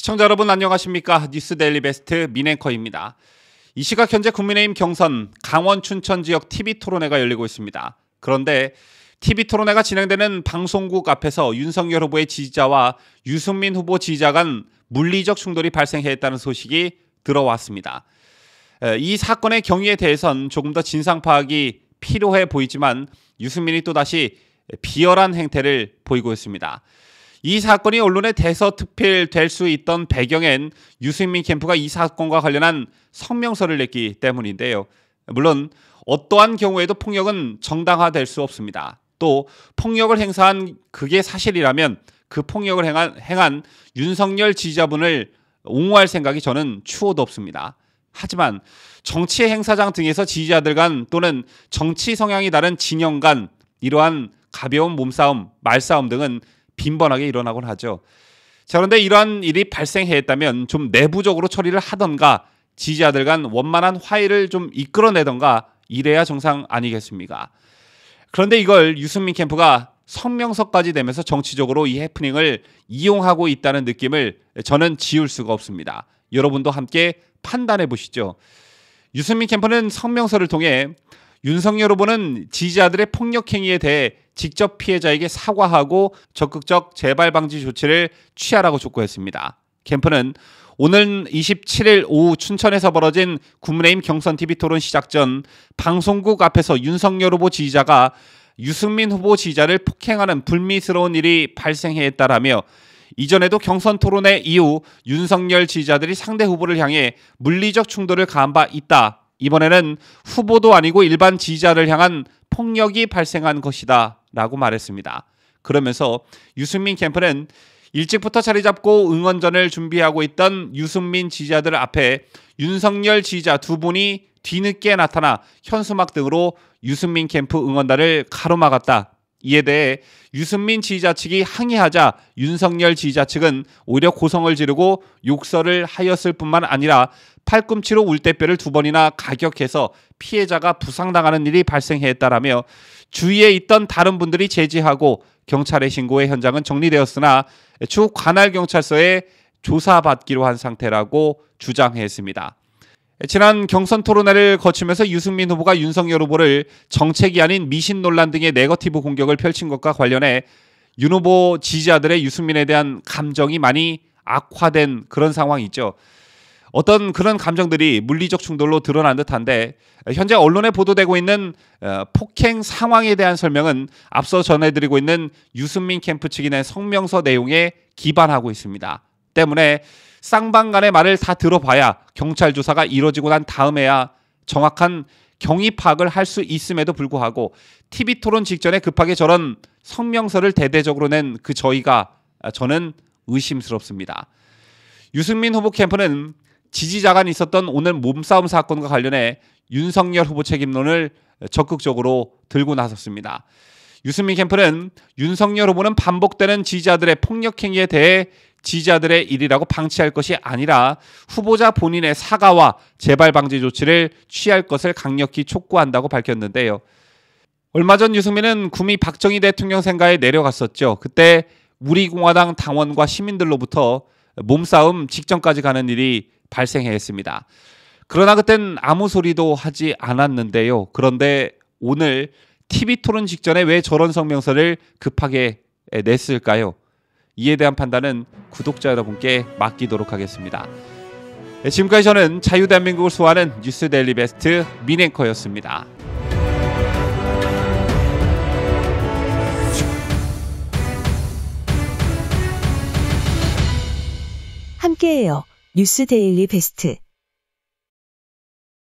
시청자 여러분 안녕하십니까? 뉴스 데일리 베스트 민앵커입니다. 이 시각 현재 국민의힘 경선 강원 춘천 지역 TV토론회가 열리고 있습니다. 그런데 TV토론회가 진행되는 방송국 앞에서 윤석열 후보의 지지자와 유승민 후보 지지자 간 물리적 충돌이 발생했다는 소식이 들어왔습니다. 이 사건의 경위에 대해선 조금 더 진상 파악이 필요해 보이지만 유승민이 또다시 비열한 행태를 보이고 있습니다. 이 사건이 언론에 대서특필될 수 있던 배경엔 유승민 캠프가 이 사건과 관련한 성명서를 냈기 때문인데요. 물론 어떠한 경우에도 폭력은 정당화될 수 없습니다. 또 폭력을 행사한 그게 사실이라면 그 폭력을 행한 윤석열 지지자분을 옹호할 생각이 저는 추호도 없습니다. 하지만 정치 행사장 등에서 지지자들 간 또는 정치 성향이 다른 진영 간 이러한 가벼운 몸싸움, 말싸움 등은 빈번하게 일어나곤 하죠. 자, 그런데 이러한 일이 발생했다면 좀 내부적으로 처리를 하던가 지지자들 간 원만한 화해를 좀 이끌어내던가 이래야 정상 아니겠습니까? 그런데 이걸 유승민 캠프가 성명서까지 내면서 정치적으로 이 해프닝을 이용하고 있다는 느낌을 저는 지울 수가 없습니다. 여러분도 함께 판단해 보시죠. 유승민 캠프는 성명서를 통해 윤석열 후보는 지지자들의 폭력 행위에 대해 직접 피해자에게 사과하고 적극적 재발 방지 조치를 취하라고 촉구했습니다. 캠프는 오늘 27일 오후 춘천에서 벌어진 국민의힘 경선 TV토론 시작 전 방송국 앞에서 윤석열 후보 지지자가 유승민 후보 지지자를 폭행하는 불미스러운 일이 발생했다라며 이전에도 경선 토론회 이후 윤석열 지지자들이 상대 후보를 향해 물리적 충돌을 가한 바 있다. 이번에는 후보도 아니고 일반 지지자를 향한 폭력이 발생한 것이다 라고 말했습니다. 그러면서 유승민 캠프는 일찍부터 자리 잡고 응원전을 준비하고 있던 유승민 지지자들 앞에 윤석열 지지자 두 분이 뒤늦게 나타나 현수막 등으로 유승민 캠프 응원단을 가로막았다. 이에 대해 유승민 지지자 측이 항의하자 윤석열 지지자 측은 오히려 고성을 지르고 욕설을 하였을 뿐만 아니라 팔꿈치로 울대뼈를 2번이나 가격해서 피해자가 부상당하는 일이 발생했다라며 주위에 있던 다른 분들이 제지하고 경찰에 신고해 현장은 정리되었으나 추후 관할 경찰서에 조사받기로 한 상태라고 주장했습니다. 지난 경선 토론회를 거치면서 유승민 후보가 윤석열 후보를 정책이 아닌 미신 논란 등의 네거티브 공격을 펼친 것과 관련해 윤 후보 지지자들의 유승민에 대한 감정이 많이 악화된 그런 상황이죠. 어떤 그런 감정들이 물리적 충돌로 드러난 듯한데 현재 언론에 보도되고 있는 폭행 상황에 대한 설명은 앞서 전해드리고 있는 유승민 캠프 측이 낸 성명서 내용에 기반하고 있습니다. 때문에 쌍방간의 말을 다 들어봐야 경찰 조사가 이루어지고 난 다음에야 정확한 경위 파악을 할 수 있음에도 불구하고 TV토론 직전에 급하게 저런 성명서를 대대적으로 낸 그 저희가 저는 의심스럽습니다. 유승민 후보 캠프는 지지자 간 있었던 오늘 몸싸움 사건과 관련해 윤석열 후보 책임론을 적극적으로 들고 나섰습니다. 유승민 캠프는 윤석열 후보는 반복되는 지지자들의 폭력 행위에 대해 지지자들의 일이라고 방치할 것이 아니라 후보자 본인의 사과와 재발 방지 조치를 취할 것을 강력히 촉구한다고 밝혔는데요. 얼마 전 유승민은 구미 박정희 대통령 생가에 내려갔었죠. 그때 우리공화당 당원과 시민들로부터 몸싸움 직전까지 가는 일이 발생했습니다. 그러나 그땐 아무 소리도 하지 않았는데요. 그런데 오늘 TV토론 직전에 왜 저런 성명서를 급하게 냈을까요? 이에 대한 판단은 구독자 여러분께 맡기도록 하겠습니다. 지금까지 저는 자유대한민국을 수호하는 뉴스 데일리 베스트 민앵커였습니다. 함께해요. 뉴스 데일리 베스트.